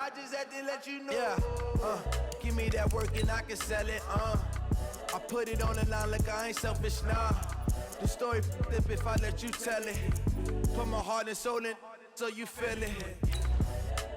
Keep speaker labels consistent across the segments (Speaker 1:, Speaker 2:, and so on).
Speaker 1: I just had to let you know. Yeah, give me that work and I can sell it. I put it on the line like I ain't selfish, nah. The story flip if I let you tell it. Put my heart and soul in so you feel it.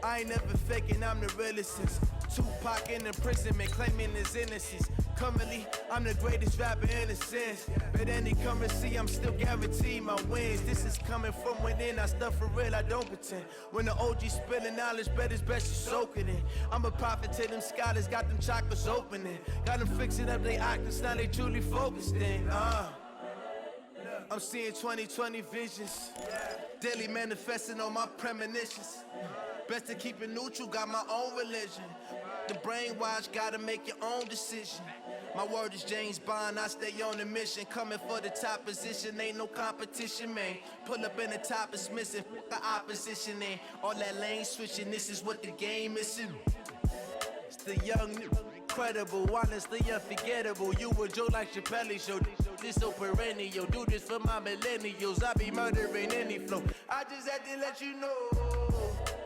Speaker 1: I ain't never faking, I'm the realest since Tupac in imprisonment, claiming his innocence. Currently, I'm the greatest rapper in a sense. But any currency, I'm still guaranteed my wins. This is coming from within, I stuff for real, I don't pretend. When the OG spilling knowledge, bet it's best you soak it in. I'm a prophet to them scholars, got them chakras opening. Got them fixing up they octaves, now they truly focused in. I'm seeing 2020 visions, daily manifesting on my premonitions. Best to keep it neutral, got my own religion. The brainwash, gotta make your own decision. My word is James Bond, I stay on a mission. Coming for the top position, ain't no competition, man. Pull up in the top, it's missing, the opposition ain't. All that lane switching, this is what the game is. It's the young, incredible, honestly unforgettable. You a Joe like Chappelle show, this so perennial. Do this for my millennials, I be murdering any flow. I just had to let you know.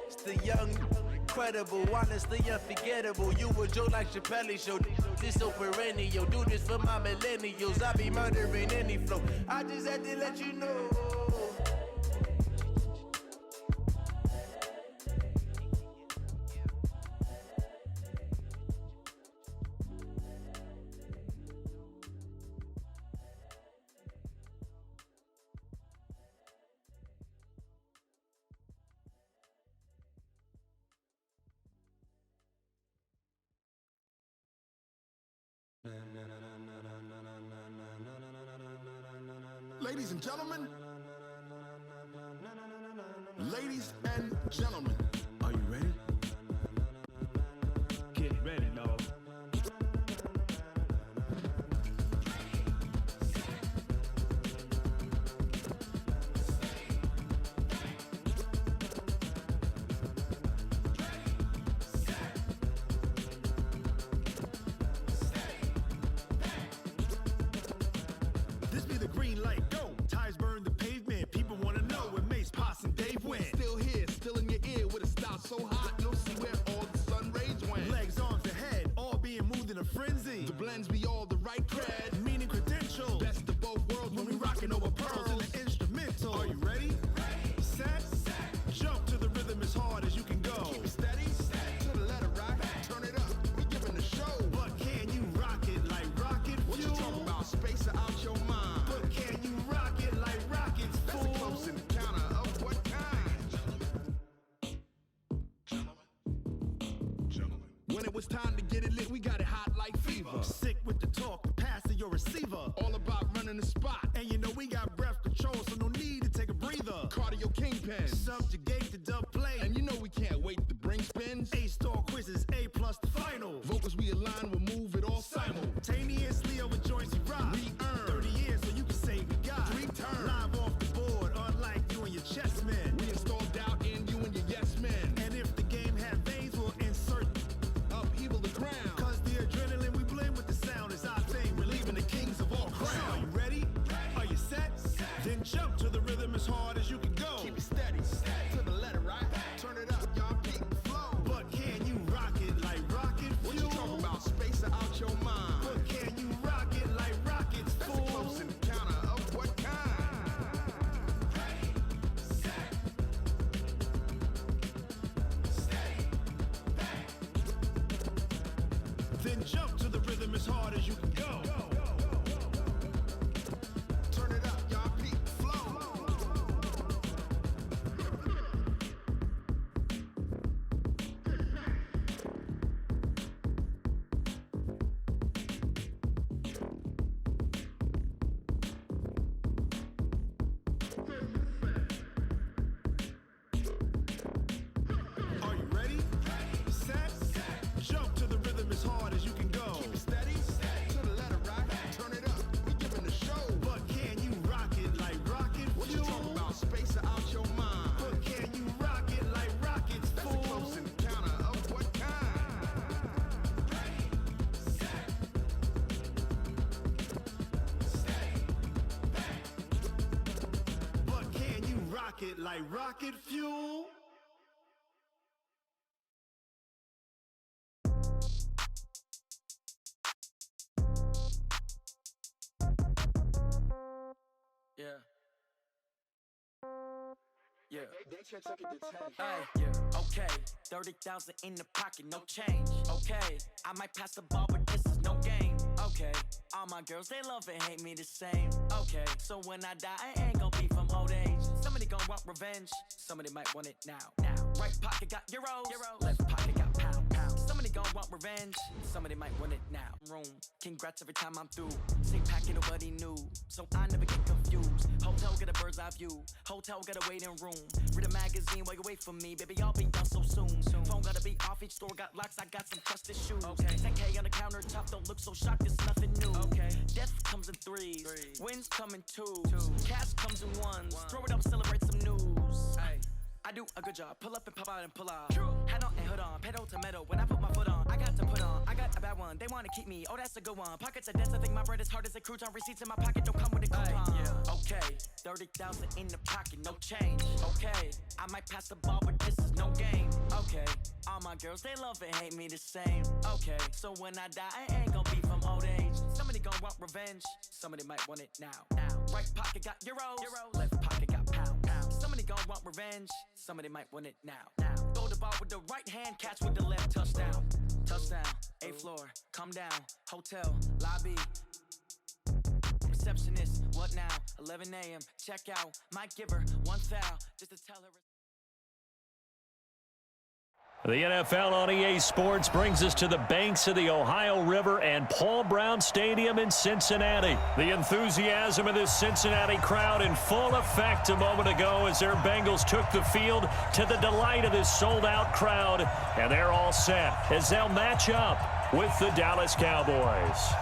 Speaker 1: It's the young, incredible, honestly unforgettable. You a Joe like Chappelle show, this so perennial. Do this for my millennials, I be murdering any flow. I just had to let you know.
Speaker 2: Ladies and gentlemen, ladies and gentlemen, are you ready?
Speaker 3: Get ready, dog.
Speaker 2: This be the green light, go. Tires burn the pavement. People wanna know when Mace, Pops, and Dave went. Still here, still in your ear with a style so hot, you'll see where all the sun rays went. Legs, arms, and head, all being moved in a frenzy. The blends be all the right cred, meaning credentials. Best of both worlds when we rockin' over pearls in the instrumental. Are you ready? Set, jump to the rhythm as hard as you can go. Keep it steady, to the letter right. Turn it up, we giving the show. But can you rock it like rocket fuel? What you talking about? Space out your mind. But can you rock it like rockets, fool? That's a close encounter of what kind? Gentlemen. When it was time to get it lit, we got it hot like fever. Sick with the talk, pass to your receiver. All about running the spot. And you know we got breath control, so no need to take a breather. Cardio kingpin, subjugate the dub play. And you know we can't wait to bring spins. A-star quizzes, A+ the final. Vocals we align, we'll move it all simultaneously over joints we rock. We earn 30 years so you can say we got 3 turns. Live off the board, unlike you and your chess men. We install doubt in you and your yes men. And if the game had veins, we'll insert upheaval the crown. Cause the adrenaline we blend with the sound is our thing, relieving the kings of all crowns. So are you ready? Are you set? Then jump to the rhythm as hard as you can go. Keep it steady, to the letter right. Turn it up, y'all peak the flow. But can you rock it like rocket fuel? What you talking about? Space out your mind. But can you rock it like rockets, fool? That's a close encounter of what kind? Then jump to the rhythm as hard as you can go. Turn it up, y'all peak the flow. Are you ready? Set, jump to the rhythm as hard as you can go. Keep it steady, to the letter right. Turn it up, we giving the show. But can you rock it like rocket fuel? What you talking about? Space out your mind. But can you rock it like rockets, fool? That's a close encounter of what kind? But can you rock it like rocket fuel?
Speaker 3: Yeah. Yeah. Hey, yeah. Okay. 30,000 in the pocket, no change. Okay. I might pass the ball, but this is no game. Okay. All my girls, they love and hate me the same. Okay. So when I die, I ain't gon' be from old age. Somebody gon' want revenge. Somebody might want it now. Right pocket got euros. Left pocket got pound. Somebody gon' want revenge. Somebody might want it now. Room. Congrats every time I'm through. Same packet, nobody knew. So I never get confused. Hotel get a bird's eye view. Hotel got a waiting room. Read a magazine while you wait for me. Baby, I'll be done so soon. Phone gotta be off. Each store got locks. I got some trusted shoes. Okay. 10K on the countertop. Don't look so shocked. It's nothing new. Okay. Death comes in threes. Wins come in twos. Cash comes in ones. Throw it up, celebrate some news. Ay. I do a good job. Pull up and pop out and pull out. Hat on and hood on. Pedal to metal. When I put my foot on, I got to put on. I got a bad one. They wanna keep me. Oh, that's a good one. Pockets are dense. I think my bread is hard as a crouton. Receipts in my pocket don't come with a coupon. Yeah. Okay. 30,000 in the pocket, no change. Okay. I might pass the ball, but this is no game. Okay. All my girls, they love and hate me the same. Okay. So when I die, I ain't gon' be from old age. Somebody gon' want revenge. Somebody might want it now. Right pocket got euros. Left pocket got pound. Somebody gon' want revenge. Somebody might want it now. Throw the ball with the right hand, catch with the left. Touchdown. Touchdown. 8th floor. Come down. Hotel. Lobby. Receptionist. What now? 11 a.m. Check out. Might give her one foul just to tell her.
Speaker 4: The NFL on EA Sports brings us to the banks of the Ohio River and Paul Brown Stadium in Cincinnati. The enthusiasm of this Cincinnati crowd in full effect a moment ago as their Bengals took the field to the delight of this sold-out crowd. And they're all set as they'll match up with the Dallas Cowboys.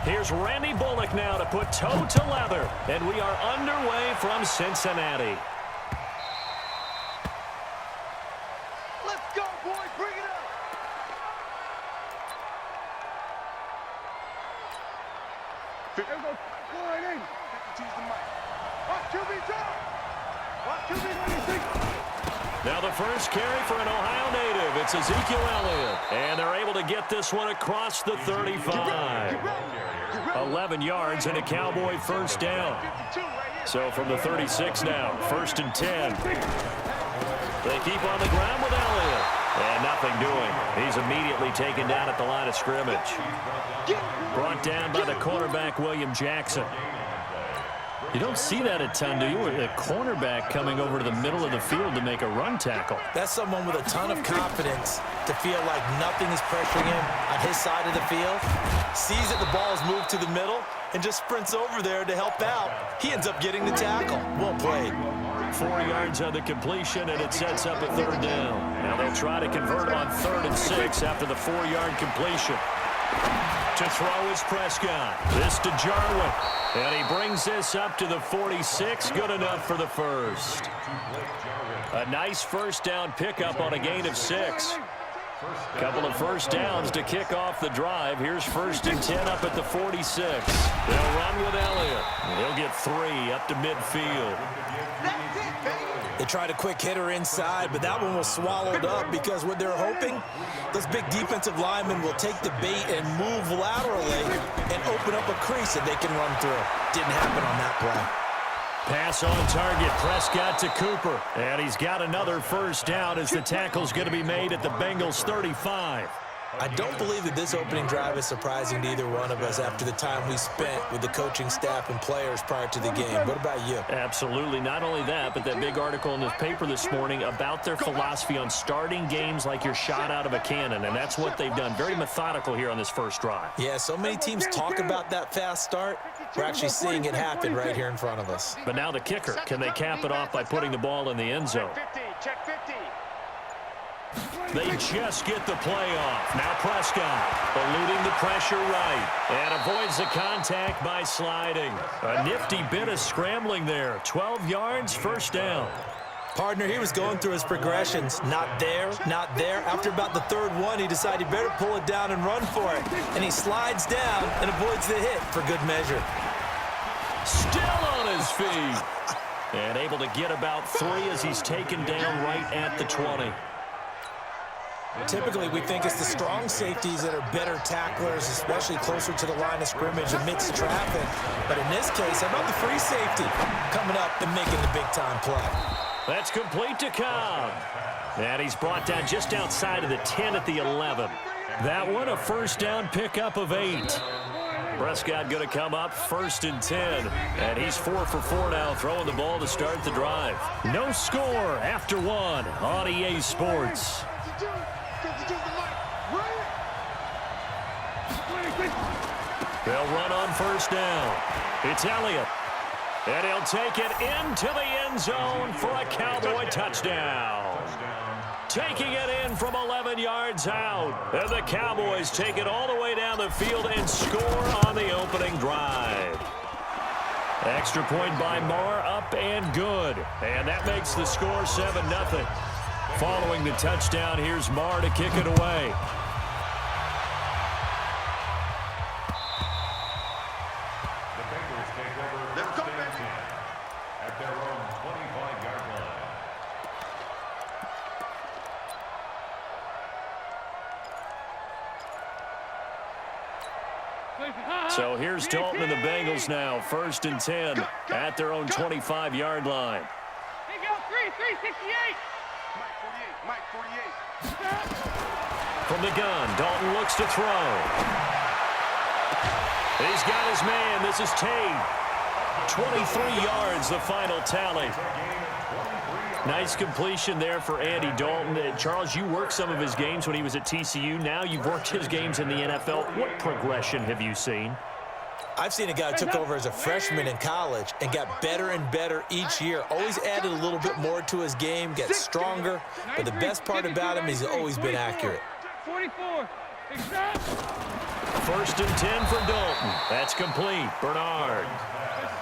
Speaker 4: Here's Randy Bullock now to put toe to leather, and we are underway from Cincinnati.
Speaker 2: Let's go, boys. Bring it up. There goes Warning. Tease the mic. Watch QB drop. Watch QB 26.
Speaker 4: Now the first carry for an Ohio native. It's Ezekiel Elliott. And they're able to get this one across the 35. 11 yards and a Cowboy first down. So from the 36 now, 1st and 10. They keep on the ground with Elliott. And nothing doing. He's immediately taken down at the line of scrimmage. Brought down by the quarterback, William Jackson. You don't see that a ton, do you? With a cornerback coming over to the middle of the field to make a run tackle.
Speaker 5: That's someone with a ton of confidence to feel like nothing is pressuring him on his side of the field. Sees that the ball is moved to the middle and just sprints over there to help out. He ends up getting the tackle. Well played.
Speaker 4: 4 yards on the completion, and it sets up a 3rd down. Now they'll try to convert on 3rd and 6 after the 4-yard completion. To throw is Prescott. This to Jarwin. And he brings this up to the 46. Good enough for the first. A nice first down pickup on a gain of 6. Couple of first downs to kick off the drive. Here's 1st and 10 up at the 46. They'll run with Elliott. He'll get 3 up to midfield.
Speaker 5: They tried a quick hitter inside, but that one was swallowed up because what they're hoping, those big defensive linemen will take the bait and move laterally and open up a crease that they can run through. Didn't happen on that play.
Speaker 4: Pass on target, Prescott to Cooper. And he's got another first down as the tackle's going to be made at the Bengals 35.
Speaker 5: I don't believe that this opening drive is surprising to either one of us after the time we spent with the coaching staff and players prior to the game. What about you?
Speaker 4: Absolutely. Not only that, but that big article in the paper this morning about their philosophy on starting games like you're shot out of a cannon, and that's what they've done. Very methodical here on this first drive.
Speaker 5: Yeah, so many teams talk about that fast start. We're actually seeing it happen right here in front of us.
Speaker 4: But now the kicker. Can they cap it off by putting the ball in the end zone? They just get the play off. Now Prescott eluding the pressure right and avoids the contact by sliding. A nifty bit of scrambling there. 12 yards, first down.
Speaker 5: Partner, he was going through his progressions. Not there, not there. After about the third one, he decided he better pull it down and run for it. And he slides down and avoids the hit for good measure.
Speaker 4: Still on his feet. And able to get about 3 as he's taken down right at the 20.
Speaker 5: Typically, we think it's the strong safeties that are better tacklers, especially closer to the line of scrimmage amidst traffic. But in this case, how about the free safety coming up and making the big-time play?
Speaker 4: That's complete to Cobb. And he's brought down just outside of the 10 at the 11. That one, a first down pickup of 8. Prescott going to come up 1st and 10. And he's 4 for 4 now, throwing the ball to start the drive. No score after 1 on EA Sports. They'll run on first down. It's Elliott. And he'll take it into the end zone for a Cowboy touchdown. Taking it in from 11 yards out. And the Cowboys take it all the way down the field and score on the opening drive. Extra point by Marr, up and good. And that makes the score 7-0. Following the touchdown, here's Marr to kick it away. So here's Dalton and the Bengals now, 1st and 10 at their own 25-yard line.
Speaker 6: Hey, go, 368. Mike 48.
Speaker 4: From the gun, Dalton looks to throw. He's got his man. This is Tate. 23 yards, the final tally. Nice completion there for Andy Dalton. Charles, you worked some of his games when he was at TCU. Now you've worked his games in the NFL. What progression have you seen?
Speaker 5: I've seen a guy who took over as a freshman in college and got better and better each year. Always added a little bit more to his game, gets stronger. But the best part about him is he's always been accurate.
Speaker 6: 44.
Speaker 4: 1st and 10 from Dalton. That's complete. Bernard.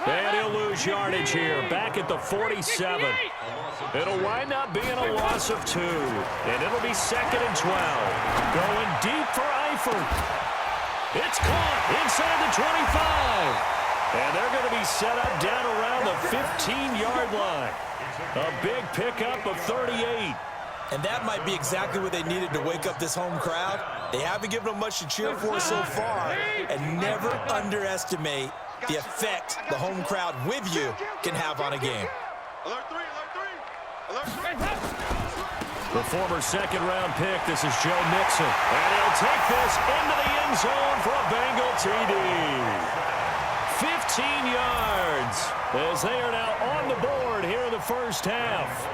Speaker 4: And he'll lose yardage here. Back at the 47. It'll wind up being a loss of 2. And it'll be 2nd and 12. Going deep for Eifert. It's caught inside the 25. And they're going to be set up down around the 15-yard line. A big pickup of 38.
Speaker 5: And that might be exactly what they needed to wake up this home crowd. They haven't given them much to cheer for so far. And never underestimate the effect the home crowd with you can have on a game.
Speaker 6: Alert 3, alert 3. Alert 3.
Speaker 4: The former 2nd-round pick, this is Joe Mixon. And he'll take this into the end zone for a Bengal TD. 15 yards as they are now on the board here in the first half.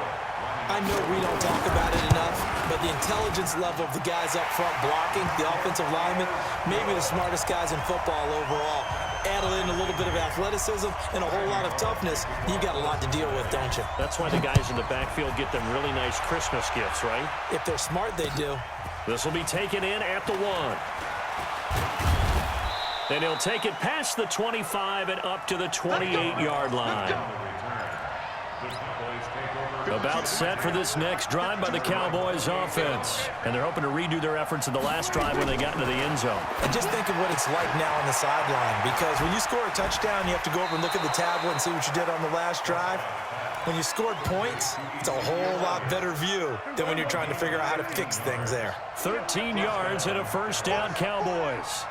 Speaker 5: I know we don't talk about it enough, but the intelligence level of the guys up front blocking, the offensive linemen, maybe the smartest guys in football overall. Add in a little bit of athleticism and a whole lot of toughness, you've got a lot to deal with, don't you?
Speaker 4: That's why the guys in the backfield get them really nice Christmas gifts, right?
Speaker 5: If they're smart, they do.
Speaker 4: This will be taken in at the 1. And he'll take it past the 25 and up to the 28-yard line. About set for this next drive by the Cowboys offense. And they're hoping to redo their efforts in the last drive when they got into the end zone.
Speaker 5: And just think of what it's like now on the sideline, because when you score a touchdown, you have to go over and look at the tablet and see what you did on the last drive. When you scored points, it's a whole lot better view than when you're trying to figure out how to fix things there.
Speaker 4: 13 yards and a first down, Cowboys.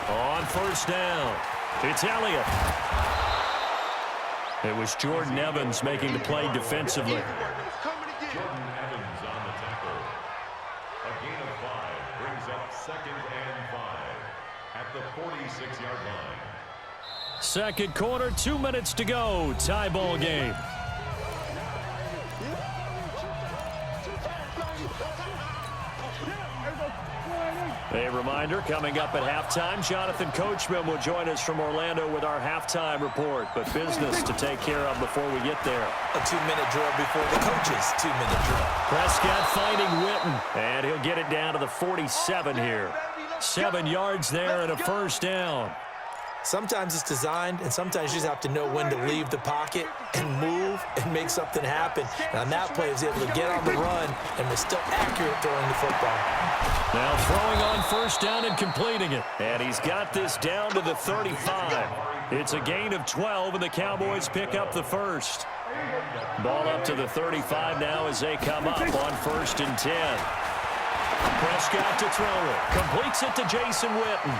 Speaker 4: On first down, it's Elliott. It was Jordan Evans making the play defensively.
Speaker 2: Jordan Evans on the tackle. A gain of 5 brings up 2nd and 5 at the 46-yard line.
Speaker 4: Second quarter, 2 minutes to go. Tie ball game. A reminder, coming up at halftime, Jonathan Coachman will join us from Orlando with our halftime report, but business to take care of before we get there.
Speaker 5: A 2-minute drill before the coach's 2-minute drill.
Speaker 4: Prescott finding Witten, and he'll get it down to the 47 here. 7 yards there and a first down.
Speaker 5: Sometimes it's designed, and sometimes you just have to know when to leave the pocket and move and make something happen. And on that play, he was able to get on the run and was still accurate throwing the football.
Speaker 4: Now throwing on first down and completing it. And he's got this down to the 35. It's a gain of 12, and the Cowboys pick up the first. Ball up to the 35 now as they come up on 1st and 10. Prescott to throw it. Completes it to Jason Witten.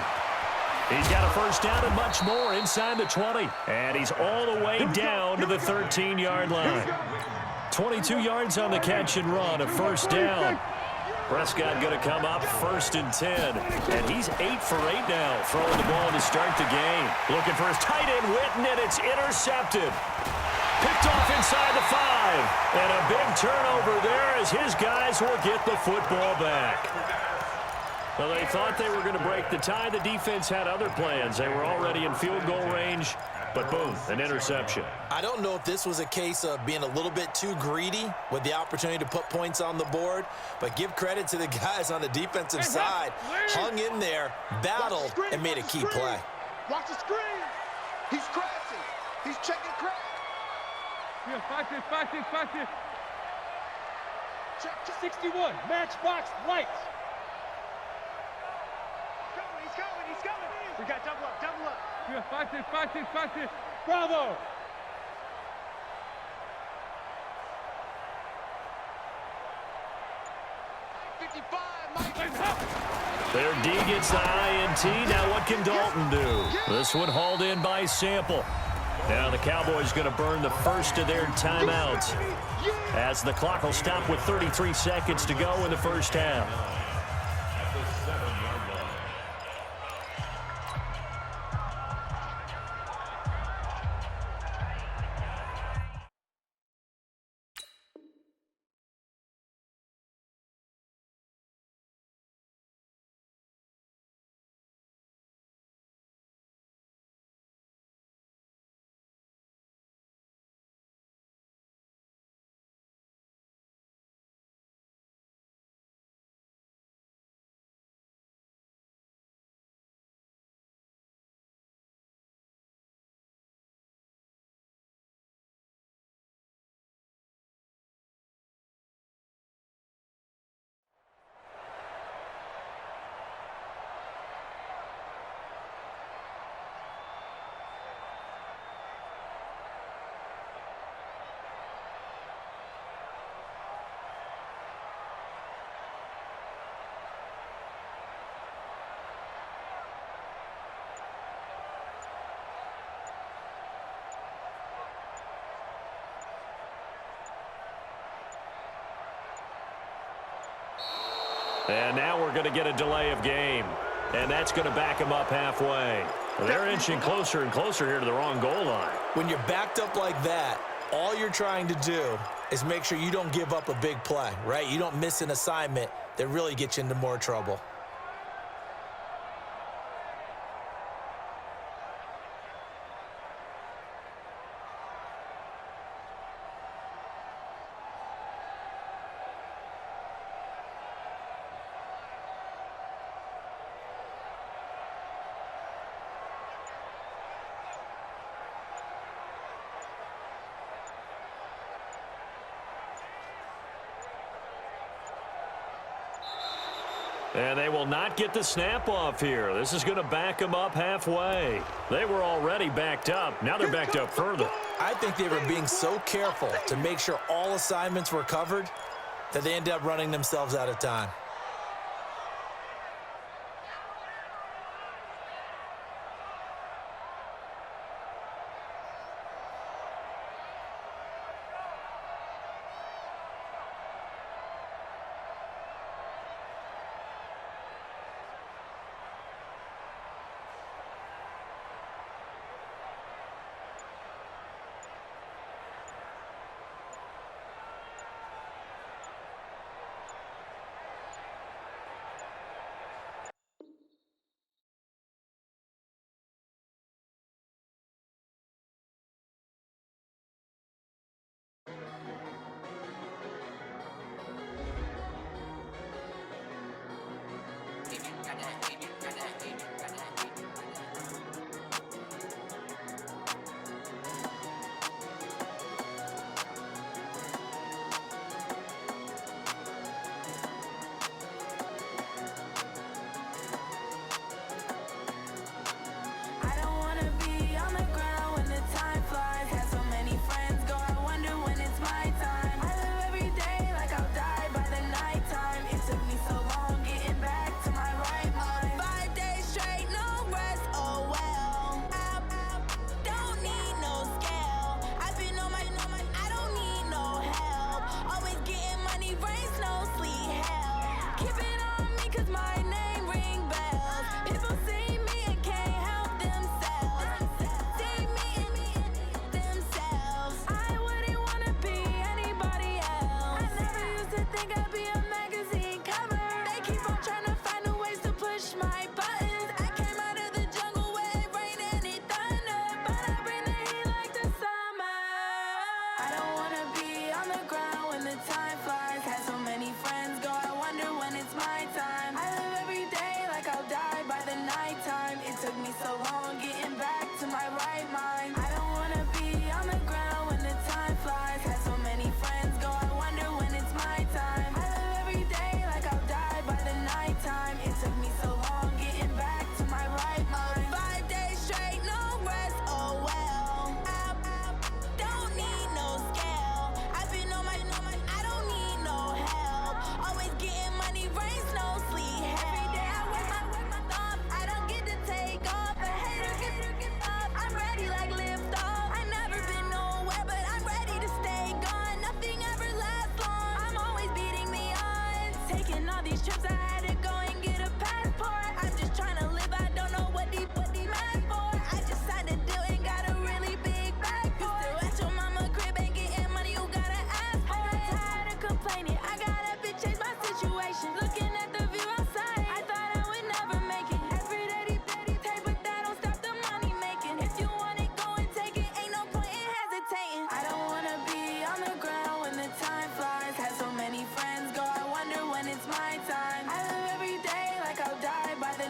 Speaker 4: He's got a first down and much more inside the 20. And he's all the way down to the 13-yard line. 22 yards on the catch and run, a first down. Prescott going to come up 1st and 10. And he's 8 for 8 now, throwing the ball to start the game. Looking for his tight end, Witten, and it's intercepted. Picked off inside the 5. And a big turnover there as his guys will get the football back. Well, they thought they were going to break the tie. The defense had other plans. They were already in field goal range, but boom, an interception.
Speaker 5: I don't know if this was a case of being a little bit too greedy with the opportunity to put points on the board, but give credit to the guys on the defensive side. Hung in there, battled, and made a key play.
Speaker 6: Watch the screen. He's crashing. He's checking crash.
Speaker 7: Yeah, fight this.
Speaker 6: Check.
Speaker 7: 61, matchbox lights.
Speaker 6: He's coming. We got double up.
Speaker 7: Yeah, fight this. Bravo.
Speaker 4: Their D gets the INT. Now what can Dalton do? This one hauled in by Sample. Now the Cowboys going to burn the first of their timeouts as the clock will stop with 33 seconds to go in the first half. And now we're going to get a delay of game. And that's going to back them up halfway. They're inching closer and closer here to the wrong goal line.
Speaker 5: When you're backed up like that, all you're trying to do is make sure you don't give up a big play, right? You don't miss an assignment that really gets you into more trouble.
Speaker 4: And they will not get the snap off here. This is going to back them up halfway. They were already backed up. Now they're backed up further.
Speaker 5: I think they were being so careful to make sure all assignments were covered that they ended up running themselves out of time.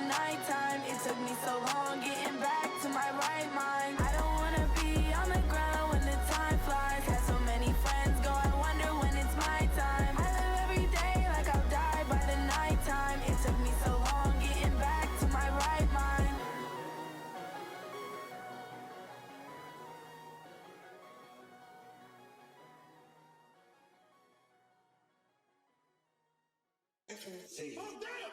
Speaker 8: nighttime. It took me so long getting back to my right mind. I don't wanna be on the ground when the time flies. Had so many friends go, I wonder when it's my time. I live every day like I'll die by the nighttime. It took me so long getting back to my right mind.
Speaker 2: Oh, damn!